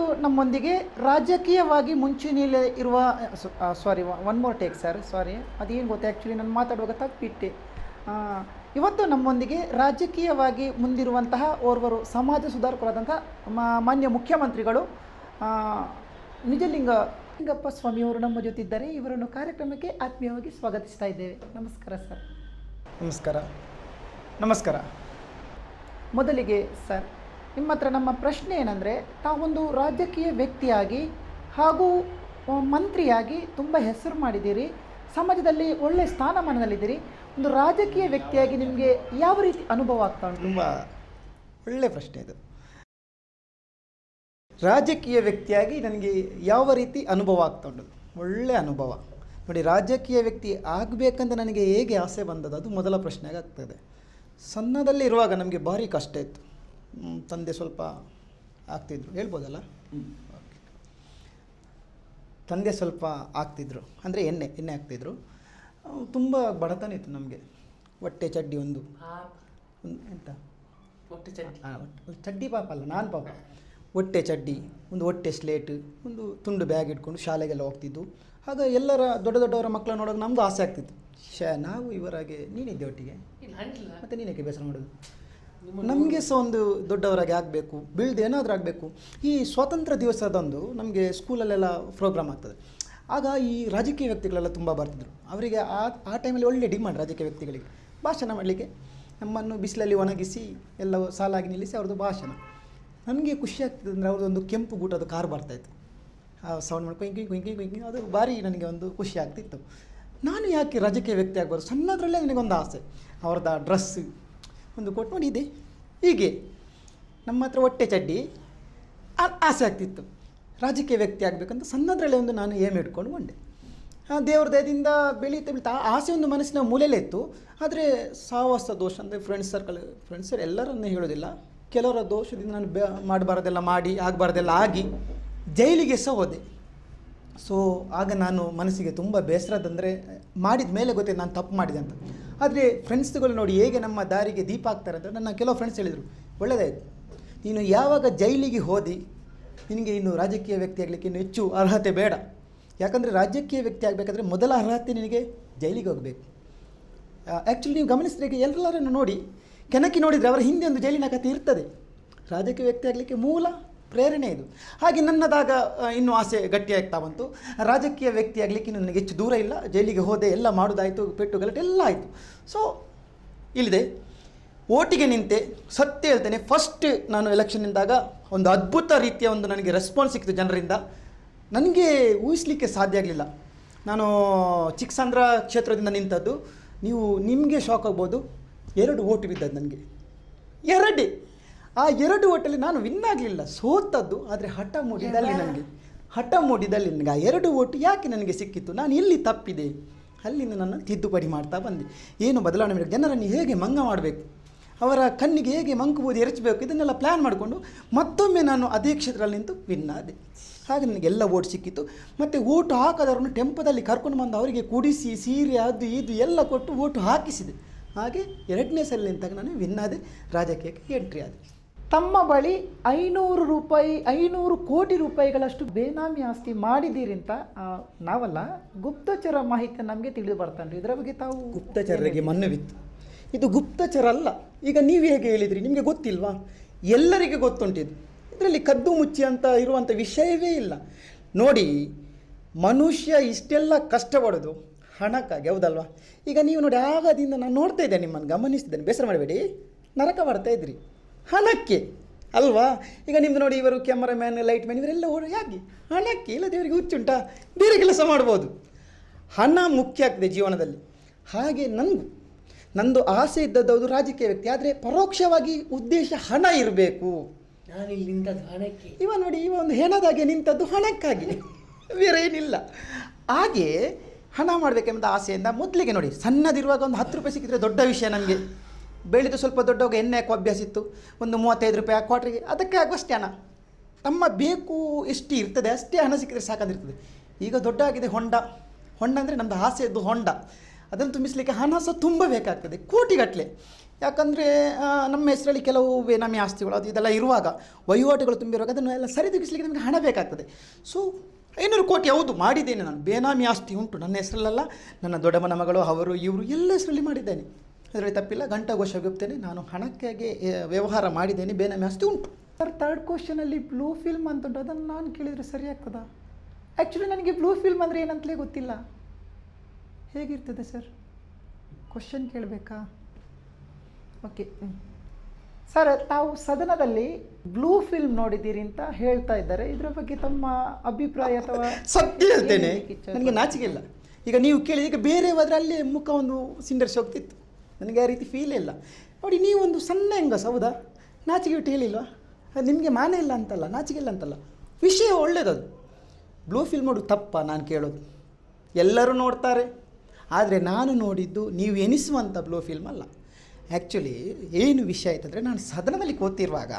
ಇವತ್ತು ನಮ್ಮೊಂದಿಗೆ ರಾಜಕೀಯವಾಗಿ ಮುಂಚೂಣಿಯಲ್ಲಿ ಇರುವ ಸಾರಿ one more take sir sorry ಅದೇನು ಗೊತ್ತಾ ಆ್ಯಕ್ಚುಲಿ ನಾನು ಮಾತಾಡುವಾಗ ತಪ್ಪಿಟ್ಟೆ. ಇವತ್ತು ನಮ್ಮೊಂದಿಗೆ ರಾಜಕೀಯವಾಗಿ ಮುಂದಿರುವಂತಹ ಸಮಾಜ ಸುಧಾರಕರಾದಂಥ ಮಾನ್ಯ ಮುಖ್ಯಮಂತ್ರಿಗಳು ನಿಜಲಿಂಗಪ್ಪ ಸ್ವಾಮಿಯವರು ನಮ್ಮ ಜೊತೆ ಇದ್ದಾರೆ. ಇವರನ್ನು ಕಾರ್ಯಕ್ರಮಕ್ಕೆ ಆತ್ಮೀಯವಾಗಿ ಸ್ವಾಗತಿಸ್ತಾ ಇದ್ದೇವೆ. ನಮಸ್ಕಾರ ಸರ್. ನಮಸ್ಕಾರ. ನಮಸ್ಕಾರ. ಮೊದಲಿಗೆ ಸರ್ ನಿಮ್ಮ ಹತ್ರ ನಮ್ಮ ಪ್ರಶ್ನೆ ಏನಂದರೆ, ತಾವೊಂದು ರಾಜಕೀಯ ವ್ಯಕ್ತಿಯಾಗಿ ಹಾಗೂ ಮಂತ್ರಿಯಾಗಿ ತುಂಬ ಹೆಸರು ಮಾಡಿದ್ದೀರಿ, ಸಮಾಜದಲ್ಲಿ ಒಳ್ಳೆಯ ಸ್ಥಾನಮಾನದಲ್ಲಿದ್ದೀರಿ. ಒಂದು ರಾಜಕೀಯ ವ್ಯಕ್ತಿಯಾಗಿ ನಿಮಗೆ ಯಾವ ರೀತಿ ಅನುಭವ ಆಗ್ತಾ ಉಂಟು? ತುಂಬ ಒಳ್ಳೆಯ ಪ್ರಶ್ನೆ ಇದು. ರಾಜಕೀಯ ವ್ಯಕ್ತಿಯಾಗಿ ನನಗೆ ಯಾವ ರೀತಿ ಅನುಭವ ಆಗ್ತಾ ಉಂಟು? ಒಳ್ಳೆಯ ಅನುಭವ. ನೋಡಿ, ರಾಜಕೀಯ ವ್ಯಕ್ತಿ ಆಗಬೇಕಂತ ನನಗೆ ಹೇಗೆ ಆಸೆ ಬಂದದ್ದು, ಅದು ಮೊದಲ ಪ್ರಶ್ನೆಗೆ ಆಗ್ತದೆ. ಸಣ್ಣದಲ್ಲಿ ಇರುವಾಗ ನಮಗೆ ಭಾರಿ ಕಷ್ಟ ಇತ್ತು. ತಂದೆ ಸ್ವಲ್ಪ ಆಗ್ತಿದ್ರು, ಹೇಳ್ಬೋದಲ್ಲ, ತಂದೆ ಸ್ವಲ್ಪ ಆಗ್ತಿದ್ರು, ಅಂದರೆ ಎಣ್ಣೆ ಆಗ್ತಿದ್ರು. ತುಂಬ ಬಡತನ ಇತ್ತು ನಮಗೆ. ಹೊಟ್ಟೆ ಚಡ್ಡಿ ಒಂದು ಎಂತ ಚಡ್ಡಿ ಪಾಪ ಅಲ್ಲ, ನಾನು ಪಾಪ. ಹೊಟ್ಟೆ ಚಡ್ಡಿ, ಒಂದು ಹೊಟ್ಟೆ ಸ್ಲೇಟ್, ಒಂದು ತುಂಡು ಬ್ಯಾಗ್ ಇಟ್ಕೊಂಡು ಶಾಲೆಗೆಲ್ಲ ಹೋಗ್ತಿದ್ದು. ಆಗ ಎಲ್ಲರ ದೊಡ್ಡವರ ಮಕ್ಕಳನ್ನ ನೋಡೋಕೆ ನಮಗೂ ಆಸೆ ಆಗ್ತಿತ್ತು. ನಾವು ಇವರಾಗೆ ನೀನಿದ್ದೆ ಒಟ್ಟಿಗೆ, ಮತ್ತು ನೀನೇಕೆ ಬೇಸರ ಮಾಡೋದು, ನಮಗೆ ಸಹ ಒಂದು ದೊಡ್ಡವರಾಗಿ ಆಗಬೇಕು, ಏನಾದರೂ ಆಗಬೇಕು. ಈ ಸ್ವಾತಂತ್ರ್ಯ ದಿವಸದಂದು ನಮಗೆ ಸ್ಕೂಲಲ್ಲೆಲ್ಲ ಪ್ರೋಗ್ರಾಮ್ ಆಗ್ತದೆ. ಆಗ ಈ ರಾಜಕೀಯ ವ್ಯಕ್ತಿಗಳೆಲ್ಲ ತುಂಬ ಬರ್ತಿದ್ರು. ಅವರಿಗೆ ಆ ಟೈಮಲ್ಲಿ ಒಳ್ಳೆ ಡಿಮಾಂಡ್ ರಾಜಕೀಯ ವ್ಯಕ್ತಿಗಳಿಗೆ ಭಾಷಣ ಮಾಡಲಿಕ್ಕೆ. ನಮ್ಮನ್ನು ಬಿಸಿಲಲ್ಲಿ ಒಣಗಿಸಿ ಎಲ್ಲ ಸಾಲಾಗಿ ನಿಲ್ಲಿಸಿ ಅವ್ರದ್ದು ಭಾಷಣ. ನನಗೆ ಖುಷಿ ಆಗ್ತಿದೆ ಅಂದರೆ ಅವ್ರದ್ದೊಂದು ಕೆಂಪು ಗೂಟದ ಕಾರ್ ಬರ್ತಾಯಿತ್ತು. ಆ ಸೌಂಡ್ ಮಾಡಿ ಕುಂಕಿ ಅದು ಭಾರಿ ನನಗೆ ಒಂದು ಖುಷಿ ಆಗ್ತಿತ್ತು. ನಾನು ಯಾಕೆ ರಾಜಕೀಯ ವ್ಯಕ್ತಿ ಆಗ್ಬಾರ್ದು? ಸಣ್ಣದ್ರಲ್ಲೇ ನನಗೊಂದು ಆಸೆ. ಅವ್ರದ್ದು ಡ್ರೆಸ್ ಒಂದು ಕೊಟ್ಟು ನೋಡಿದೆ, ಹೀಗೆ ನಮ್ಮ ಹತ್ರ ಹೊಟ್ಟೆ ಚಡ್ಡಿ ಆಸೆ ಆಗ್ತಿತ್ತು. ರಾಜಕೀಯ ವ್ಯಕ್ತಿ ಆಗಬೇಕಂತ ಸಣ್ಣದ್ರಲ್ಲೇ ಒಂದು ನಾನು ಏಮ್ ಇಟ್ಕೊಂಡು ಕೊಂಡೆ. ದೇವ್ರ ದಯದಿಂದ ಬೆಳೀತಾ ಆಸೆ ಒಂದು ಮನಸ್ಸಿನ ಮೂಲೆಯಲ್ಲೇ ಇತ್ತು. ಆದರೆ ಸಾಹಸ ದೋಷ ಅಂದರೆ ಫ್ರೆಂಡ್ಸರ್ ಎಲ್ಲರನ್ನೇ ಹೇಳೋದಿಲ್ಲ, ಕೆಲವರ ದೋಷದಿಂದ ನಾನು ಮಾಡಬಾರ್ದೆಲ್ಲ ಮಾಡಿ ಆಗಬಾರ್ದೆಲ್ಲ ಆಗಿ ಜೈಲಿಗೆ ಸಹ ಹೋದೆ. ಸೊ ಆಗ ನಾನು ಮನಸ್ಸಿಗೆ ತುಂಬ ಬೇಸರದಂದರೆ ಮಾಡಿದ ಮೇಲೆ ಗೊತ್ತಿದೆ ನಾನು ತಪ್ಪು ಮಾಡಿದೆ ಅಂತ. ಆದರೆ ಫ್ರೆಂಡ್ಸ್ಗಳು ನೋಡಿ ಹೇಗೆ ನಮ್ಮ ದಾರಿಗೆ ದೀಪ ಆಗ್ತಾರೆ ಅಂತ ನನ್ನ ಕೆಲವು ಫ್ರೆಂಡ್ಸ್ ಹೇಳಿದರು, ಒಳ್ಳೆಯದಾಯಿತು, ನೀನು ಯಾವಾಗ ಜೈಲಿಗೆ ಹೋದಿ ನಿನಗೆ ಇನ್ನು ರಾಜಕೀಯ ವ್ಯಕ್ತಿ ಆಗಲಿಕ್ಕೆ ಇನ್ನು ಹೆಚ್ಚು ಅರ್ಹತೆ ಬೇಡ. ಯಾಕಂದರೆ ರಾಜಕೀಯ ವ್ಯಕ್ತಿ ಆಗಬೇಕಾದ್ರೆ ಮೊದಲ ಅರ್ಹತೆ ನಿನಗೆ ಜೈಲಿಗೆ ಹೋಗಬೇಕು. ಆ್ಯಕ್ಚುಲಿ ನೀವು ಗಮನಿಸಿದ್ರೆ ಎಲ್ಲರನ್ನು ನೋಡಿ ಕೆಣಕಿ ನೋಡಿದರೆ ಅವರ ಹಿಂದೆ ಒಂದು ಜೈಲಿನ ಕಥೆ ಇರ್ತದೆ. ರಾಜಕೀಯ ವ್ಯಕ್ತಿ ಆಗಲಿಕ್ಕೆ ಮೂಲ ಪ್ರೇರಣೆ ಇದು. ಹಾಗೆ ನನ್ನದಾಗ ಇನ್ನೂ ಆಸೆ ಗಟ್ಟಿಯಾಗ್ತಾ ಬಂತು. ರಾಜಕೀಯ ವ್ಯಕ್ತಿ ಆಗಲಿಕ್ಕೆ ನನಗೆ ಹೆಚ್ಚು ದೂರ ಇಲ್ಲ, ಜೈಲಿಗೆ ಹೋದೆ, ಎಲ್ಲ ಮಾಡೋದಾಯಿತು, ಪೆಟ್ಟು ಗಲಾಟೆ ಎಲ್ಲ ಆಯಿತು. ಸೊ ಇಲ್ಲಿದೆ ಓಟಿಗೆ ನಿಂತೆ. ಸತ್ಯ ಹೇಳ್ತೇನೆ, ಫಸ್ಟ್ ನಾನು ಎಲೆಕ್ಷನ್ ನಿಂತಾಗ ಒಂದು ಅದ್ಭುತ ರೀತಿಯ ಒಂದು ನನಗೆ ರೆಸ್ಪಾನ್ಸ್ ಸಿಕ್ಕಿತು ಜನರಿಂದ. ನನಗೆ ಊಹಿಸಲಿಕ್ಕೆ ಸಾಧ್ಯ ಆಗಲಿಲ್ಲ. ನಾನು ಚಿಕ್ಕಸಂದ್ರ ಕ್ಷೇತ್ರದಿಂದ ನಿಂತದ್ದು. ನಿಮಗೆ ಶಾಕ್ ಆಗ್ಬೋದು, 2 ಓಟು ಬಿದ್ದದ್ದು ನನಗೆ, 2. ಆ 2 ಓಟಲ್ಲಿ ನಾನು ವಿನ್ ಆಗಲಿಲ್ಲ, ಸೋತದ್ದು. ಆದರೆ ಹಠ ಮೂಡಿದಲ್ಲಿ ನನಗೆ ಆ 2 ಓಟು ಯಾಕೆ ನನಗೆ ಸಿಕ್ಕಿತ್ತು, ನಾನು ಎಲ್ಲಿ ತಪ್ಪಿದೆ, ಅಲ್ಲಿಂದ ನನ್ನ ತಿದ್ದುಪಡಿ ಮಾಡ್ತಾ ಬಂದೆ. ಏನು ಬದಲಾವಣೆ ಮಾಡಬೇಕು, ಜನರನ್ನು ಹೇಗೆ ಮಂಗ ಮಾಡಬೇಕು, ಅವರ ಕಣ್ಣಿಗೆ ಹೇಗೆ ಮಂಕುಬೂದಿ ಎರಚಬೇಕು, ಇದನ್ನೆಲ್ಲ ಪ್ಲ್ಯಾನ್ ಮಾಡಿಕೊಂಡು ಮತ್ತೊಮ್ಮೆ ನಾನು ಅದೇ ಕ್ಷೇತ್ರದಲ್ಲಿ ನಿಂತು ವಿನ್ ಆದೆ. ಹಾಗೆ ನನಗೆ ಎಲ್ಲ ಓಟ್ ಸಿಕ್ಕಿತ್ತು. ಮತ್ತು ಓಟು ಹಾಕದವ್ರನ್ನು ಟೆಂಪದಲ್ಲಿ ಕರ್ಕೊಂಡು ಬಂದು ಅವರಿಗೆ ಕುಡಿಸಿ ಸೀರೆ ಅದು ಇದು ಎಲ್ಲ ಕೊಟ್ಟು ಓಟು ಹಾಕಿಸಿದೆ. ಹಾಗೆ 2ನೇ ಸಲ ನಿಂತಾಗ ನಾನು ವಿನ್ ಆದೆ, ರಾಜಕೀಯಕ್ಕೆ ಎಂಟ್ರಿ ಆದೆ. ತಮ್ಮ ಬಳಿ 500 ಕೋಟಿ ರೂಪಾಯಿಗಳಷ್ಟು ಬೇನಾಮಿ ಆಸ್ತಿ ಮಾಡಿದ್ದೀರಿ ಅಂತ ನಾವಲ್ಲ, ಗುಪ್ತಚರ ಮಾಹಿತಿ ನಮಗೆ ತಿಳಿದು ಬರ್ತಾನೆ. ಇದರ ಬಗ್ಗೆ ತಾವು ಗುಪ್ತಚರರಿಗೆ ಮನ್ನವಿತ್ತು. ಇದು ಗುಪ್ತಚರ ಅಲ್ಲ. ಈಗ ನೀವು ಹೇಗೆ ಹೇಳಿದ್ರಿ, ನಿಮಗೆ ಗೊತ್ತಿಲ್ವಾ? ಎಲ್ಲರಿಗೆ ಗೊತ್ತುಂಟಿದ್ದು. ಇದರಲ್ಲಿ ಕದ್ದು ಮುಚ್ಚಿ ಅಂತ ಇರುವಂಥ ವಿಷಯವೇ ಇಲ್ಲ. ನೋಡಿ, ಮನುಷ್ಯ ಇಷ್ಟೆಲ್ಲ ಕಷ್ಟಪಡೋದು ಹಣಕ್ಕಾಗಿ, ಹೌದಲ್ವಾ? ಈಗ ನೀವು ನೋಡಿ, ಆಗದಿಂದ ನಾನು ನೋಡ್ತಾ ಇದ್ದೇನೆ, ನಿಮ್ಮನ್ನು ಗಮನಿಸ್ತಿದ್ದೇನೆ, ಬೇಸರ ಮಾಡಬೇಡಿ, ನರಕ ಮಾಡ್ತಾ ಇದ್ರಿ ಹಣಕ್ಕೆ, ಅಲ್ವಾ? ಈಗ ನಿಮ್ಮದು ನೋಡಿ, ಇವರು ಕ್ಯಾಮರಾಮ್ಯಾನ್, ಲೈಟ್ ಮ್ಯಾನ್, ಇವರೆಲ್ಲ ಯಾಕೆ ಹಣಕ್ಕೆ? ಇಲ್ಲ, ದೇವರಿಗೆ ಹುಚ್ಚುಂಟಾ? ಬೇರೆ ಕೆಲಸ ಮಾಡ್ಬೋದು. ಹಣ ಮುಖ್ಯ ಆಗ್ತದೆ ಜೀವನದಲ್ಲಿ. ಹಾಗೆ ನಂದು ಆಸೆ ಇದ್ದದ್ದು ರಾಜಕೀಯ ವ್ಯಕ್ತಿ, ಆದರೆ ಪರೋಕ್ಷವಾಗಿ ಉದ್ದೇಶ ಹಣ ಇರಬೇಕು. ನಾನಿಲ್ಲಿ ನಿಂತದ್ದು ಹಣಕ್ಕೆ. ನೋಡಿ, ಒಂದು ಹೆಣದಾಗೆ ನಿಂತದ್ದು ಹಣಕ್ಕಾಗಿ, ಬೇರೆ ಏನಿಲ್ಲ. ಹಾಗೆ ಹಣ ಮಾಡಬೇಕೆಂಬ ಆಸೆಯಿಂದ ಮೊದಲಿಗೆ ನೋಡಿ, ಸಣ್ಣದಿರುವಾಗ ಒಂದು 10 ರೂಪಾಯಿ ಸಿಕ್ಕಿದ್ರೆ ದೊಡ್ಡ ವಿಷಯ ನನಗೆ. ಬೆಳೆದು ಸ್ವಲ್ಪ ದೊಡ್ಡವಾಗ ಎಣ್ಣೆ ಹಾಕೋ ಅಭ್ಯಾಸ ಇತ್ತು. ಒಂದು 35 ರೂಪಾಯಿ ಕ್ವಾಟ್ರಿಗೆ, ಅದಕ್ಕೆ ಆಗುವಷ್ಟೇ ಹಣ. ತಮ್ಮ ಬೇಕು ಎಷ್ಟು ಇರ್ತದೆ ಅಷ್ಟೇ ಹಣ ಸಿಕ್ಕಿದ್ರೆ ಸಾಕಾಗಿರ್ತದೆ. ಈಗ ದೊಡ್ಡ ಆಗಿದೆ ಹೊಂಡ ಅಂದರೆ ನಮ್ಮದು ಆಸೆ ಇದ್ದು ಹೊಂಡ. ಅದನ್ನು ತುಂಬಿಸಲಿಕ್ಕೆ ಹಣ ಸಹ ತುಂಬ ಬೇಕಾಗ್ತದೆ, ಕೋಟಿಗಟ್ಟಲೆ. ಯಾಕಂದರೆ ನಮ್ಮ ಹೆಸರಲ್ಲಿ ಕೆಲವು ಬೇನಾಮಿ ಆಸ್ತಿಗಳು ಅದು ಇದೆಲ್ಲ ಇರುವಾಗ ವಹಿವಾಟುಗಳು ತುಂಬಿರುವಾಗ ಅದನ್ನು ಎಲ್ಲ ಸರಿದೂಗಿಸಲಿಕ್ಕೆ ನಮಗೆ ಹಣ ಬೇಕಾಗ್ತದೆ. ಸೊ 500 ಕೋಟಿ ಹೌದು ಮಾಡಿದ್ದೇನೆ ನಾನು. ಬೇನಾಮಿ ಆಸ್ತಿ ಉಂಟು ನನ್ನ ಹೆಸರಲ್ಲ, ನನ್ನ ದೊಡ್ಡಮ್ಮನ ಮಗಳು ಅವರು ಇವರು ಎಲ್ಲ ಹೆಸರಲ್ಲಿ ಮಾಡಿದ್ದೇನೆ, ಅದರಲ್ಲಿ ತಪ್ಪಿಲ್ಲ. ಘಂಟಾಘೋಷವಾಗಿ ಹೋಗ್ತೇನೆ, ನಾನು ಹಣಕ್ಕಾಗಿ ವ್ಯವಹಾರ ಮಾಡಿದ್ದೇನೆ, ಬೇನಾಮಿ ಆಸ್ತಿ ಉಂಟು. ಸರ್, ಥರ್ಡ್ ಕ್ವಶನಲ್ಲಿ ಬ್ಲೂ ಫಿಲ್ಮ್ ಅಂತ ಉಂಟು, ಅದನ್ನು ನಾನು ಕೇಳಿದರೆ ಸರಿ ಆಗ್ತದಾ? ಆ್ಯಕ್ಚುಲಿ ನನಗೆ ಬ್ಲೂ ಫಿಲ್ಮ್ ಅಂದರೆ ಏನಂತಲೇ ಗೊತ್ತಿಲ್ಲ. ಹೇಗಿರ್ತದೆ ಸರ್? ಕ್ವಶನ್ ಕೇಳಬೇಕಾ? ಓಕೆ. ಸರ್, ತಾವು ಸದನದಲ್ಲಿ ಬ್ಲೂ ಫಿಲ್ಮ್ ನೋಡಿದ್ದೀರಿ ಅಂತ ಹೇಳ್ತಾ ಇದ್ದಾರೆ. ಇದರ ಬಗ್ಗೆ ತಮ್ಮ ಅಭಿಪ್ರಾಯ ಅಥವಾ ಸತ್ಯ ಹೇಳ್ತೇನೆ, ನನಗೆ ನಾಚಿಕೆ ಇಲ್ಲ. ಈಗ ನೀವು ಕೇಳಿ, ಈಗ ಬೇರೆ ಹೋದರೆ ಅಲ್ಲಿ ಮುಖ ಒಂದು ಸಿಂಡರ್ಸ್ ಹೋಗ್ತಿತ್ತು, ನನಗೆ ಆ ರೀತಿ ಫೀಲ್ ಇಲ್ಲ. ನೋಡಿ, ನೀವೊಂದು ಸಣ್ಣ ಹೆಂಗಸ, ಹೌದಾ? ನಾಚಿಕೆ ಬಿಟ್ಟು ಹೇಳಿಲ್ವಾ? ಅದು ನಿಮಗೆ ಮಾನ ಇಲ್ಲ ಅಂತಲ್ಲ, ನಾಚಿಕೆ ಇಲ್ಲ ಅಂತಲ್ಲ, ವಿಷಯ ಒಳ್ಳೆಯದದು. ಬ್ಲೂ ಫಿಲ್ಮ್ ನೋಡು ತಪ್ಪ ನಾನು ಕೇಳೋದು? ಎಲ್ಲರೂ ನೋಡ್ತಾರೆ, ಆದರೆ ನಾನು ನೋಡಿದ್ದು ನೀವು ಎನಿಸುವಂಥ ಬ್ಲೂ ಫಿಲ್ಮ್ ಅಲ್ಲ. ಆ್ಯಕ್ಚುಲಿ ಏನು ವಿಷಯ ಆಯ್ತಂದರೆ, ನಾನು ಸದನದಲ್ಲಿ ಕೂತಿರುವಾಗ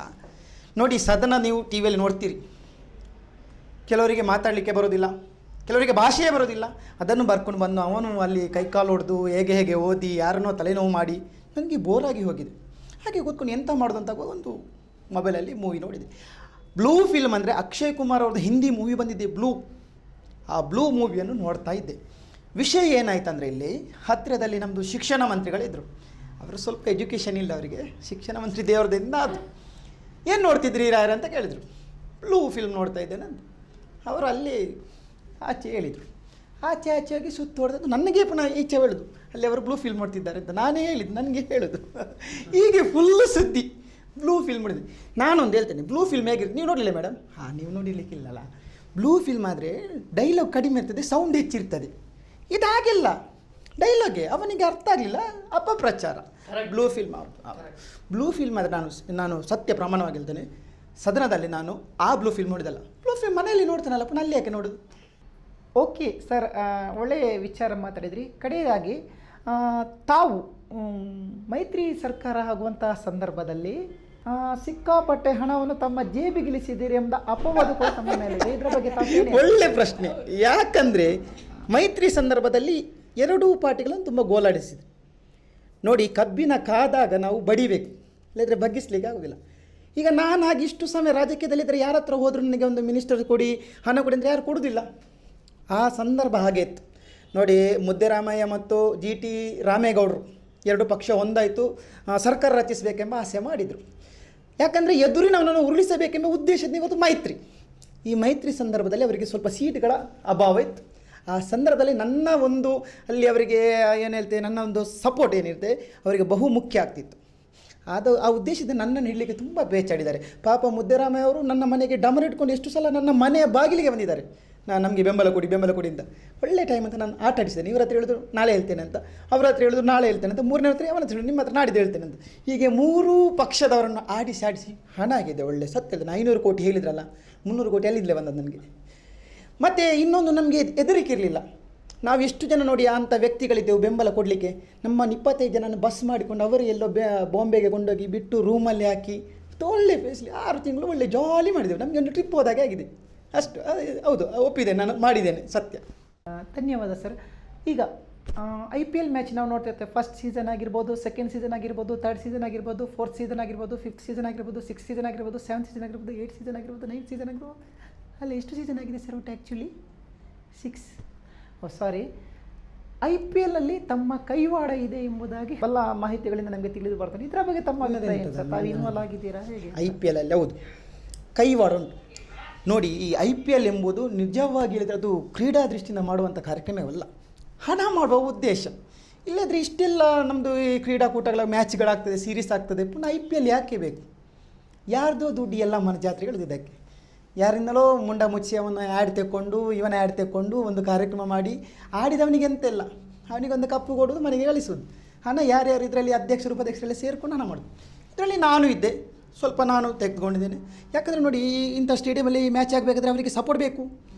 ನೋಡಿ, ಸದನ ನೀವು ಟಿ ವಿಯಲ್ಲಿ ನೋಡ್ತೀರಿ, ಕೆಲವರಿಗೆ ಮಾತಾಡಲಿಕ್ಕೆ ಬರೋದಿಲ್ಲ, ಕೆಲವರಿಗೆ ಭಾಷೆಯೇ ಬರೋದಿಲ್ಲ. ಅದನ್ನು ಬರ್ಕೊಂಡು ಬಂದು ಅವನು ಅಲ್ಲಿ ಕೈಕಾಲು ಹೊಡೆದು ಹೇಗೆ ಓದಿ ಯಾರನ್ನೋ ತಲೆನೋವು ಮಾಡಿ ನನಗೆ ಬೋರಾಗಿ ಹೋಗಿದೆ. ಹಾಗೆ ಕೂತ್ಕೊಂಡು ಎಂತ ಮಾಡೋದು ಅಂತ ಒಂದು ಮೊಬೈಲಲ್ಲಿ ಮೂವಿ ನೋಡಿದೆ. ಬ್ಲೂ ಫಿಲ್ಮ್ ಅಂದರೆ ಅಕ್ಷಯ್ ಕುಮಾರ್ ಅವ್ರದ್ದು ಹಿಂದಿ ಮೂವಿ ಬಂದಿದೆ ಬ್ಲೂ. ಆ ಬ್ಲೂ ಮೂವಿಯನ್ನು ನೋಡ್ತಾ ಇದ್ದೆ. ವಿಷಯ ಏನಾಯ್ತಂದರೆ, ಇಲ್ಲಿ ಹತ್ತಿರದಲ್ಲಿ ನಮ್ಮದು ಶಿಕ್ಷಣ ಮಂತ್ರಿಗಳಿದ್ದರು. ಅವರು ಸ್ವಲ್ಪ ಎಜುಕೇಷನ್ ಇಲ್ಲ ಅವರಿಗೆ, ಶಿಕ್ಷಣ ಮಂತ್ರಿ ದೇವ್ರದಿಂದ ಅದು. ಏನು ನೋಡ್ತಿದ್ರಿ ರಾಯರ ಅಂತ ಕೇಳಿದರು. ಬ್ಲೂ ಫಿಲ್ಮ್ ನೋಡ್ತಾ ಇದ್ದೇನೆ ಅಂತ. ಅವರು ಅಲ್ಲಿ ಆಚೆ ಹೇಳಿದರು. ಆಚೆ ಹೋಗಿ ಸುತ್ತ ಹೊಡೆದು ನನಗೆ ಪುನಃ ಈಚೆ ಹೇಳೋದು, ಅಲ್ಲಿ ಅವರು ಬ್ಲೂ ಫಿಲ್ಮ್ ನೋಡ್ತಿದ್ದಾರೆ ಅಂತ. ನಾನೇ ಹೇಳಿದ್ದು, ನನಗೆ ಹೇಳೋದು. ಹೀಗೆ ಫುಲ್ಲು ಸುದ್ದಿ ಬ್ಲೂ ಫಿಲ್ಮ್ ನೋಡಿದ್ವಿ. ನಾನೊಂದು ಹೇಳ್ತೇನೆ, ಬ್ಲೂ ಫಿಲ್ಮ್ ಹೇಗಿರುತ್ತೆ ನೀವು ನೋಡಲಿಲ್ಲ ಮೇಡಮ್? ಹಾಂ, ನೀವು ನೋಡಿಲಿಕ್ಕಿಲ್ಲಲ್ಲ. ಬ್ಲೂ ಫಿಲ್ಮ್ ಆದರೆ ಡೈಲಾಗ್ ಕಡಿಮೆ ಇರ್ತದೆ, ಸೌಂಡ್ ಹೆಚ್ಚಿರ್ತದೆ. ಇದಾಗಿಲ್ಲ, ಡೈಲಾಗೆ ಅವನಿಗೆ ಅರ್ಥ ಆಗಲಿಲ್ಲ, ಅಪಪ್ರಚಾರ. ಬ್ಲೂ ಫಿಲ್ಮ್ ಬ್ಲೂ ಫಿಲ್ಮ್ ಆದರೆ ನಾನು ಸತ್ಯ ಪ್ರಮಾಣವಾಗಿ ಹೇಳ್ತೇನೆ, ಸದನದಲ್ಲಿ ನಾನು ಆ ಬ್ಲೂ ಫಿಲ್ಮ್ ನೋಡಿದಲ್ಲ. ಬ್ಲೂ ಫಿಲ್ಮ್ ಮನೆಯಲ್ಲಿ ನೋಡ್ತಾನಲ್ಲ, ಪುನಃ ಅಲ್ಲಿ ಯಾಕೆ ನೋಡೋದು? ಓಕೆ ಸರ್, ಒಳ್ಳೆಯ ವಿಚಾರ ಮಾತಾಡಿದ್ರಿ. ಕಡೆಯದಾಗಿ ತಾವು ಮೈತ್ರಿ ಸರ್ಕಾರ ಆಗುವಂತಹ ಸಂದರ್ಭದಲ್ಲಿ ಸಿಕ್ಕಾಪಟ್ಟೆ ಹಣವನ್ನು ತಮ್ಮ ಜೇಬಿಗಿಳಿಸಿದ್ದೀರಿ ಎಂಬ ಅಪವಾದ ಕೂಡ ತಮ್ಮ ಮೇಲಿದೆ. ಇದರ ಬಗ್ಗೆ ತಾವು ಒಳ್ಳೆ ಪ್ರಶ್ನೆ. ಯಾಕಂದರೆ ಮೈತ್ರಿ ಸಂದರ್ಭದಲ್ಲಿ ಎರಡೂ ಪಾರ್ಟಿಗಳನ್ನು ತುಂಬ ಗೋಲಾಡಿಸಿದೆ. ನೋಡಿ, ಕಬ್ಬಿನ ಕಾದಾಗ ನಾವು ಬಡಿಬೇಕು, ಇಲ್ಲದ್ರೆ ಬಗ್ಗಿಸ್ಲಿಕ್ಕೆ ಆಗೋದಿಲ್ಲ. ಈಗ ನಾನು ಹಾಗೆ ಇಷ್ಟು ಸಮಯ ರಾಜಕೀಯದಲ್ಲಿದ್ದರೆ ಯಾರ ಹತ್ರ ಹೋದರೂ ನನಗೆ ಒಂದು ಮಿನಿಸ್ಟರ್ ಕೊಡಿ, ಹಣ ಕೊಡಿ ಅಂದರೆ ಯಾರು ಕೊಡೋದಿಲ್ಲ. ಆ ಸಂದರ್ಭ ಹಾಗೆ ಇತ್ತು. ನೋಡಿ, ಮುದ್ದರಾಮಯ್ಯ ಮತ್ತು GT ರಾಮೇಗೌಡರು ಎರಡು ಪಕ್ಷ ಒಂದಾಯಿತು, ಸರ್ಕಾರ ರಚಿಸಬೇಕೆಂಬ ಆಸೆ ಮಾಡಿದರು. ಯಾಕಂದರೆ ಎದುರಿನವನನ್ನು ಉರುಳಿಸಬೇಕೆಂಬ ಉದ್ದೇಶದಿಂದ ಇವತ್ತು ಮೈತ್ರಿ. ಈ ಮೈತ್ರಿ ಸಂದರ್ಭದಲ್ಲಿ ಅವರಿಗೆ ಸ್ವಲ್ಪ ಸೀಟ್ಗಳ ಅಭಾವ ಇತ್ತು. ಆ ಸಂದರ್ಭದಲ್ಲಿ ನನ್ನ ಒಂದು ಅಲ್ಲಿ ಅವರಿಗೆ ಏನು ಹೇಳ್ತೇವೆ, ನನ್ನ ಒಂದು ಸಪೋರ್ಟ್ ಏನಿರುತ್ತೆ ಅವರಿಗೆ ಬಹು ಮುಖ್ಯ ಆಗ್ತಿತ್ತು. ಆ ಉದ್ದೇಶದಿಂದ ನನ್ನನ್ನು ಹಿಡಲಿಕ್ಕೆ ತುಂಬ ಬೇಚಾಡಿದ್ದಾರೆ. ಪಾಪ ಮುದ್ದರಾಮಯ್ಯ ಅವರು ನನ್ನ ಮನೆಗೆ ಡಮರ್ ಇಟ್ಕೊಂಡು ಎಷ್ಟು ಸಲ ನನ್ನ ಮನೆಯ ಬಾಗಿಲಿಗೆ ಬಂದಿದ್ದಾರೆ. ನಮಗೆ ಬೆಂಬಲ ಕೊಡಿ ಅಂತ. ಒಳ್ಳೆ ಟೈಮ್ ಅಂತ ನಾನು ಆಟ ಆಡಿಸಿದ್ದೇನೆ. ಇವ್ರ ಹತ್ರ ಹೇಳಿದ್ರು ನಾಳೆ ಹೇಳ್ತೇನೆ ಅಂತ, ಅವ್ರ ಹತ್ರ ಹೇಳಿದ್ರು ನಾಳೆ ಹೇಳ್ತೇನೆ ಅಂತ, ಮೂರನೇ ಹತ್ರ ಅವನ ಹತ್ರ ನಿಮ್ಮ ಹತ್ರ ನಾಡಿದ್ದು ಹೇಳ್ತೇನೆ ಅಂತ. ಹೀಗೆ ಮೂರೂ ಪಕ್ಷದವರನ್ನು ಆಡಿಸಿ ಹಣ ಆಗಿದೆ. ಒಳ್ಳೆ ಸತ್ಯದ 500 ಕೋಟಿ ಹೇಳಿದ್ರಲ್ಲ, 300 ಕೋಟಿ ಅಲ್ಲಿದ್ಲೇ ಬಂದದ್ದು ನನಗೆ. ಮತ್ತು ಇನ್ನೊಂದು ನಮಗೆ ಹೆದರಿಕೆ ಇರಲಿಲ್ಲ. ನಾವು ಎಷ್ಟು ಜನ ನೋಡಿ ಅಂಥ ವ್ಯಕ್ತಿಗಳಿದ್ದೆವು ಬೆಂಬಲ ಕೊಡಲಿಕ್ಕೆ. ನಮ್ಮ 25 ಜನ ಬಸ್ ಮಾಡಿಕೊಂಡು ಅವರು ಎಲ್ಲೋ ಬಾಂಬೆಗೆ ಕೊಂಡೋಗಿ ಬಿಟ್ಟು ರೂಮಲ್ಲಿ ಹಾಕಿ ಒಳ್ಳೆ ಫೇಸ್ಲಿ 6 ತಿಂಗಳು ಒಳ್ಳೆ ಜಾಲಿ ಮಾಡಿದೆವು. ನಮಗೆ ಒಂದು ಟ್ರಿಪ್ ಹೋದಾಗೆ ಆಗಿದೆ ಅಷ್ಟು. ಹೌದು, ಒಪ್ಪಿದೆ, ನಾನು ಮಾಡಿದ್ದೇನೆ, ಸತ್ಯ. ಧನ್ಯವಾದ ಸರ್. ಈಗ IPL ಮ್ಯಾಚ್ ನಾವು ನೋಡ್ತಾ ಇರ್ತೇವೆ. ಫಸ್ಟ್ ಸೀಸನ್ ಆಗಿರ್ಬೋದು, ಸೆಕೆಂಡ್ ಸೀಸನ್ ಆಗಿರ್ಬೋದು, ಥರ್ಡ್ ಸೀಸನ್ ಆಗಿರ್ಬೋದು, 4th ಸೀಸನ್ ಆಗಿರ್ಬೋದು, 5th ಸೀಸನ್ ಆಗಿರ್ಬೋದು, 6th ಸೀಸನ್ ಆಗಿರ್ಬೋದು, 7th ಸೀಸನ್ ಆಗಿರ್ಬೋದು, 8th ಸೀಸನ್ ಆಗಿರ್ಬೋದು, 9th ಸೀಸನ್ ಆಗಿರ್ಬೋದು. ಅಲ್ಲಿ ಎಷ್ಟು ಸೀಸನ್ ಆಗಿದೆ ಸರ್ ಒಟ್ಟು? ಆ್ಯಕ್ಚುಲಿ 6. ಸಾರಿ, IPLಲ್ಲಿ ತಮ್ಮ ಕೈವಾಡ ಇದೆ ಎಂಬುದಾಗಿ ಎಲ್ಲ ಮಾಹಿತಿಗಳಿಂದ ನಮಗೆ ತಿಳಿದು ಬರ್ತದೆ. ಇದರ ಬಗ್ಗೆ ತಮ್ಮ ಅಭಿಪ್ರಾಯ ಏನು ಸರ್? ತಾವು ಇನ್ವಾಲ್ವ್ ಆಗಿದ್ದೀರಾ ಹೇಗೆ? IPLಲ್ಲಿ ಹೌದು ಕೈವಾಡ ಉಂಟು. ನೋಡಿ, ಈ IPL ಎಂಬುದು ನಿಜವಾಗಿ ಹೇಳಿದರೆ ಅದು ಕ್ರೀಡಾ ದೃಷ್ಟಿಯಿಂದ ಮಾಡುವಂಥ ಕಾರ್ಯಕ್ರಮವಲ್ಲ, ಹಣ ಮಾಡುವ ಉದ್ದೇಶ. ಇಲ್ಲದ್ರೆ ಇಷ್ಟೆಲ್ಲ ನಮ್ಮದು ಈ ಕ್ರೀಡಾಕೂಟಗಳ ಮ್ಯಾಚ್ಗಳಾಗ್ತದೆ, ಸೀರೀಸ್ ಆಗ್ತದೆ, ಪುನಃ IPL ಯಾಕೆ ಬೇಕು? ಯಾರ್ದೋ ದುಡ್ಡು ಎಲ್ಲ ಮನ ಜಾತ್ರೆಗಳು ಇದಕ್ಕೆ. ಯಾರಿಂದಲೋ ಮುಂಡ ಮುಚ್ಚಿ ಅವನ ಆ್ಯಡ್ ತೆಕ್ಕೊಂಡು ಇವನ ಆ್ಯಡ್ ತೆಕ್ಕೊಂಡು ಒಂದು ಕಾರ್ಯಕ್ರಮ ಮಾಡಿ ಆಡಿದವನಿಗೆ ಎಂತೆಲ್ಲ, ಅವನಿಗೊಂದು ಕಪ್ಪು ಕೊಡೋದು, ಮನೆಗೆ ಗಳಿಸೋದು. ಹಣ ಯಾರ್ಯಾರು ಇದರಲ್ಲಿ ಅಧ್ಯಕ್ಷರು ಉಪಾಧ್ಯಕ್ಷರೆಲ್ಲ ಸೇರಿಕೊಂಡು ಹಣ ಮಾಡೋದು. ಇದರಲ್ಲಿ ನಾನು ಇದ್ದೆ, ಸ್ವಲ್ಪ ನಾನು ತೆಗೆದುಕೊಂಡಿದ್ದೇನೆ. ಯಾಕಂದರೆ ನೋಡಿ, ಇಂಥ ಸ್ಟೇಡಿಯಮಲ್ಲಿ ಮ್ಯಾಚ್ ಆಗಬೇಕಾದ್ರೆ ಅವರಿಗೆ ಸಪೋರ್ಟ್ ಬೇಕು.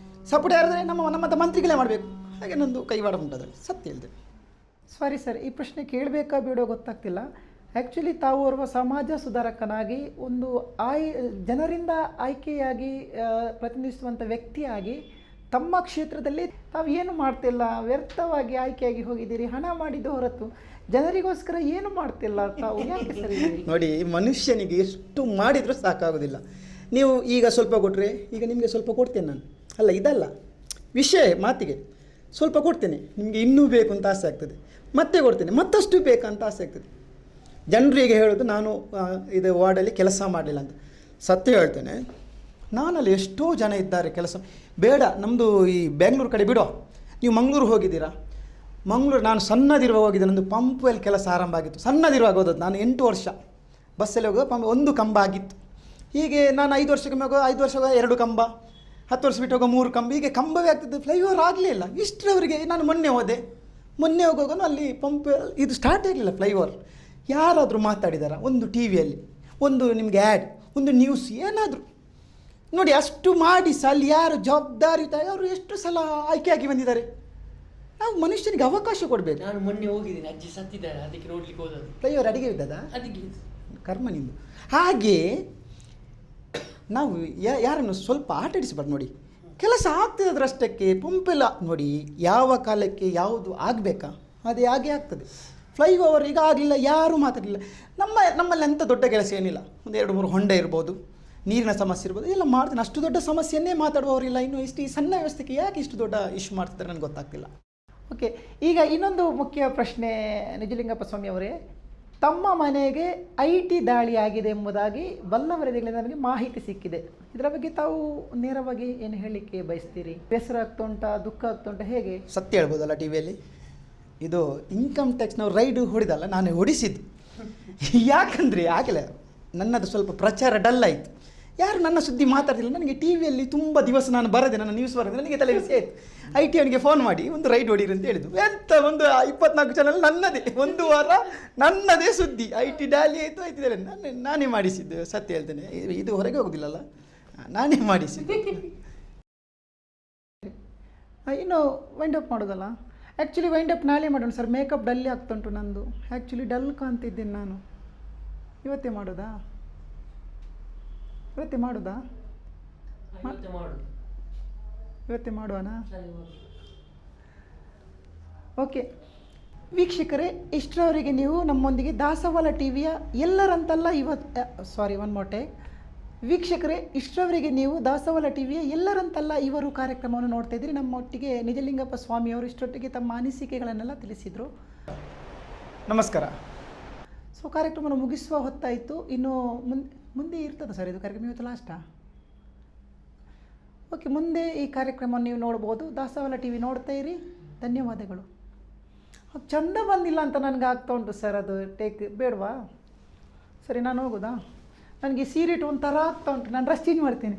ಸಪೋರ್ಟ್ ಯಾರಿದ್ರೆ ನಮ್ಮಂಥ ಮಂತ್ರಿಗಳೇ ಮಾಡಬೇಕು. ಹಾಗೆ ನಂದು ಕೈವಾಡ ಉಂಟದಲ್ಲಿ ಸತ್ಯ ಹೇಳಿದೆ. ಸಾರಿ ಸರ್, ಈ ಪ್ರಶ್ನೆ ಕೇಳಬೇಕಾ ಬಿಡೋ ಗೊತ್ತಾಗ್ತಿಲ್ಲ. ಆ್ಯಕ್ಚುಲಿ ತಾವು ಓರ್ವ ಸಮಾಜ ಸುಧಾರಕನಾಗಿ, ಒಂದು ಜನರಿಂದ ಆಯ್ಕೆಯಾಗಿ ಪ್ರತಿನಿಧಿಸುವಂಥ ವ್ಯಕ್ತಿಯಾಗಿ ತಮ್ಮ ಕ್ಷೇತ್ರದಲ್ಲಿ ತಾವು ಏನು ಮಾಡ್ತಿಲ್ಲ, ವ್ಯರ್ಥವಾಗಿ ಆಯ್ಕೆಯಾಗಿ ಹೋಗಿದ್ದೀರಿ, ಹಣ ಮಾಡಿದ್ದು ಹೊರತು ಜನರಿಗೋಸ್ಕರ ಏನು ಮಾಡ್ತಿಲ್ಲ ತಾವು, ಯಾಕೆ ಸರಿ? ನೋಡಿ, ಮನುಷ್ಯನಿಗೆ ಎಷ್ಟು ಮಾಡಿದರೂ ಸಾಕಾಗೋದಿಲ್ಲ. ನೀವು ಈಗ ಸ್ವಲ್ಪ ಕೊಟ್ಟರೆ ಈಗ ನಿಮಗೆ ಸ್ವಲ್ಪ ಕೊಡ್ತೇನೆ ನಾನು. ಅಲ್ಲ, ಇದಲ್ಲ ವಿಷಯ, ಮಾತಿಗೆ ಸ್ವಲ್ಪ ಕೊಡ್ತೇನೆ, ನಿಮಗೆ ಇನ್ನೂ ಬೇಕು ಅಂತ ಆಸೆ ಆಗ್ತದೆ, ಮತ್ತೆ ಕೊಡ್ತೇನೆ, ಮತ್ತಷ್ಟು ಬೇಕಂತ ಆಸೆ ಆಗ್ತದೆ. ಜನರಿಗೆ ಹೇಳೋದು ನಾನು ಇದು ವಾರ್ಡಲ್ಲಿ ಕೆಲಸ ಮಾಡಲಿಲ್ಲ ಅಂತ. ಸತ್ಯ ಹೇಳ್ತೇನೆ, ನಾನಲ್ಲಿ ಎಷ್ಟೋ ಜನ ಇದ್ದಾರೆ ಕೆಲಸ ಬೇಡ, ನಮ್ಮದು ಈ ಬೆಂಗಳೂರು ಕಡೆ ಬಿಡೋ, ನೀವು ಮಂಗಳೂರು ಹೋಗಿದ್ದೀರಾ? ಮಂಗಳೂರು ನಾನು ಸಣ್ಣದಿರುವಾಗ ಹೋಗಿದ್ದೆ, ನಂದು ಪಂಪಲ್ಲಿ ಕೆಲಸ ಆರಂಭ ಆಗಿತ್ತು. ಸಣ್ಣದಿರುವಾಗ ಹೋದದ್ದು ನಾನು, 8 ವರ್ಷ ಬಸ್ಸಲ್ಲಿ ಹೋಗೋ ಪಂಪ್, 1 ಕಂಬ ಆಗಿತ್ತು. ಹೀಗೆ ನಾನು 5 ವರ್ಷಕ್ಕೊಮ್ಮೆ ಹೋಗೋ, 5 ವರ್ಷ 2 ಕಂಬ, 10 ವರ್ಷ ಬಿಟ್ಟು ಹೋಗೋ 3 ಕಂಬ, ಹೀಗೆ ಕಂಬವೇ ಆಗ್ತಿದ್ದು. ಫ್ಲೈಓವರ್ ಆಗಲಿಲ್ಲ ಇಷ್ಟರವರೆಗೆ. ನಾನು ಮೊನ್ನೆ ಹೋಗೋನು ಅಲ್ಲಿ ಪಂಪ್ ಇದು ಸ್ಟಾರ್ಟ್ ಆಗಲಿಲ್ಲ ಫ್ಲೈಓವರ್. ಯಾರಾದರೂ ಮಾತಾಡಿದಾರ? ಒಂದು ಟಿ ವಿಯಲ್ಲಿ ಒಂದು ನಿಮಗೆ ಆ್ಯಡ್, ಒಂದು ನ್ಯೂಸ್, ಏನಾದರೂ ನೋಡಿ. ಅಷ್ಟು ಮಾಡಿ ಸಹ ಅಲ್ಲಿ ಯಾರು ಜವಾಬ್ದಾರಿಯುತ ಅವರು ಎಷ್ಟು ಸಲ ಆಯ್ಕೆಯಾಗಿ ಬಂದಿದ್ದಾರೆ. ನಾವು ಮನುಷ್ಯನಿಗೆ ಅವಕಾಶ ಕೊಡಬೇಕು. ನಾನು ಮೊನ್ನೆ ಹೋಗಿದ್ದೀನಿ, ಅಜ್ಜಿ ಸತ್ತಿದ್ದಾರೆ, ಅದಕ್ಕೆ ನೋಡ್ಲಿಕ್ಕೆ ಹೋದದ್ದು. ಫ್ಲೈಓವರ್ ಅಡಿಗೆ ಇದ್ದದ ಅದಕ್ಕೆ ಕರ್ಮ ನಿಂದು. ಹಾಗೆ ನಾವು ಯಾರನ್ನು ಸ್ವಲ್ಪ ಆಟಾಡಿಸಬಾರ್ದು. ನೋಡಿ, ಕೆಲಸ ಆಗ್ತದೆ ಅದರಷ್ಟಕ್ಕೆ. ಪಂಪೆಲ್ಲ ನೋಡಿ, ಯಾವ ಕಾಲಕ್ಕೆ ಯಾವುದು ಆಗಬೇಕಾ ಅದೇ ಹಾಗೆ ಆಗ್ತದೆ. ಫ್ಲೈಓವರ್ ಈಗ ಆಗಲಿಲ್ಲ, ಯಾರೂ ಮಾತಾಡಲಿಲ್ಲ. ನಮ್ಮಲ್ಲಿ ಅಂಥ ದೊಡ್ಡ ಕೆಲಸ ಏನಿಲ್ಲ. ಒಂದು 2-3 ಹೊಂಡ ಇರ್ಬೋದು, ನೀರಿನ ಸಮಸ್ಯೆ ಇರ್ಬೋದು, ಎಲ್ಲ ಮಾಡ್ತೀನಿ. ಅಷ್ಟು ದೊಡ್ಡ ಸಮಸ್ಯೆಯನ್ನೇ ಮಾತಾಡುವವರಿಲ್ಲ. ಇನ್ನು ಇಷ್ಟು ಈ ಸಣ್ಣ ವ್ಯವಸ್ಥೆಗೆ ಯಾಕೆ ಇಷ್ಟು ದೊಡ್ಡ ಇಶ್ಯೂ ಮಾಡ್ತಿದ್ದಾರೆ ನನಗೆ ಗೊತ್ತಾಗ್ತಿಲ್ಲ. ಓಕೆ, ಈಗ ಇನ್ನೊಂದು ಮುಖ್ಯ ಪ್ರಶ್ನೆ ನಿಜಲಿಂಗಪ್ಪ ಸ್ವಾಮಿ ಅವರೇ, ತಮ್ಮ ಮನೆಗೆ IT ದಾಳಿ ಆಗಿದೆ ಎಂಬುದಾಗಿ ಬಲ್ಲವರದಿಗಳಿಂದ ನಮಗೆ ಮಾಹಿತಿ ಸಿಕ್ಕಿದೆ. ಇದರ ಬಗ್ಗೆ ತಾವು ನೇರವಾಗಿ ಏನು ಹೇಳಲಿಕ್ಕೆ ಬಯಸ್ತೀರಿ? ಬೇಸರ ಆಗ್ತಾ ಉಂಟಾ, ದುಃಖ ಆಗ್ತಾ ಉಂಟಾ, ಹೇಗೆ? ಸತ್ಯ ಹೇಳ್ಬೋದಲ್ಲ ಟಿ ವಿಯಲ್ಲಿ? ಇದು ಇನ್ಕಮ್ ಟ್ಯಾಕ್ಸ್ನವ್ರು ರೈಡು ಹೊಡಿದಲ್ಲ, ನಾನೇ ಹೊಡಿಸಿದ್ದು. ಯಾಕಂದರೆ ಆಗಲೇ ನನ್ನದು ಸ್ವಲ್ಪ ಪ್ರಚಾರ ಡಲ್ ಆಯಿತು. ಯಾರು ನನ್ನ ಸುದ್ದಿ ಮಾತಾಡ್ತಿಲ್ಲ. ನನಗೆ ಟಿ ವಿಯಲ್ಲಿ ತುಂಬ ದಿವಸ ನಾನು ಬರದೆ, ನನ್ನ ನ್ಯೂಸ್ ಬರದೆ, ನನಗೆ ತಲೆ ಬಿಸಿ ಆಯಿತು. IT ಅವನಿಗೆ ಫೋನ್ ಮಾಡಿ ಒಂದು ರೈಡ್ ಹೊಡೀರಿ ಅಂತ ಹೇಳಿದ್ದು. ಎಂತ ಒಂದು 24 ಚಾನಲ್ ನನ್ನದೇ, 1 ವಾರ ನನ್ನದೇ ಸುದ್ದಿ. IT ದಾಳಿ ಆಯಿತು ನಾನೇ ಮಾಡಿಸಿದ್ದು. ಸತ್ಯ ಹೇಳ್ತೇನೆ, ಇದು ಹೊರಗೆ ಹೋಗೋದಿಲ್ಲಲ್ಲ, ನಾನೇ ಮಾಡಿಸಿದ್ದು. ಇನ್ನು ವೈಂಡ್ ಅಪ್ ಮಾಡೋದಲ್ಲ? ಆ್ಯಕ್ಚುಲಿ ವೈಂಡ್ ಅಪ್ ನಾಳೆ ಮಾಡೋಣ ಸರ್. ಮೇಕಪ್ ಡಲ್ಲಿ ಆಗ್ತಾ ಉಂಟು ನಂದು. ಆ್ಯಕ್ಚುಲಿ ಡಲ್ ಕಾಣ್ತಿದ್ದೀನಿ ನಾನು. ಇವತ್ತೇ ಮಾಡೋದಾ? ಇವತ್ತೇ ಮಾಡುವನಾ? ಓಕೆ ವೀಕ್ಷಕರೇ, ಇಷ್ಟರವರೆಗೆ ನೀವು ನಮ್ಮೊಂದಿಗೆ ದಾಸವಾಳ TVಯ ಎಲ್ಲರಂತಲ್ಲ ವೀಕ್ಷಕರೇ, ಇಷ್ಟರವರೆಗೆ ನೀವು ದಾಸವಾಳ TVಯ ಎಲ್ಲರಂತಲ್ಲ ಇವರು ಕಾರ್ಯಕ್ರಮವನ್ನು ನೋಡ್ತಾ ಇದ್ದೀರಿ. ನಮ್ಮೊಟ್ಟಿಗೆ ನಿಜಲಿಂಗಪ್ಪ ಸ್ವಾಮಿಯವರು ಇಷ್ಟೊಟ್ಟಿಗೆ ತಮ್ಮ ಅನಿಸಿಕೆಗಳನ್ನೆಲ್ಲ ತಿಳಿಸಿದರು. ನಮಸ್ಕಾರ. ಸೊ ಕಾರ್ಯಕ್ರಮವನ್ನು ಮುಗಿಸುವ ಹೊತ್ತಾಯಿತು. ಇನ್ನು ಮುಂದೆ ಇರ್ತದೆ ಸರ್ ಇದು ಕಾರ್ಯಕ್ರಮ? ಇವತ್ತು ಲಾಸ್ಟಾ? ಓಕೆ, ಮುಂದೆ ಈ ಕಾರ್ಯಕ್ರಮವನ್ನು ನೀವು ನೋಡ್ಬೋದು. ದಾಸವಾಳ TV ನೋಡ್ತಾ ಇರಿ. ಧನ್ಯವಾದಗಳು. ಚಂದ ಬಂದಿಲ್ಲ ಅಂತ ನನಗೆ ಆಗ್ತಾ ಉಂಟು ಸರ್. ಅದು ಟೇಕ್ ಬೇಡವಾ? ಸರಿ, ನಾನು ಹೋಗೋದಾ? ನನಗೆ ಸೀರೆ ಒಂಥರ ಆಗ್ತಾ ಉಂಟು. ನಾನು ಡ್ರೆಸ್ ಚೇಂಜ್ ಮಾಡ್ತೀನಿ.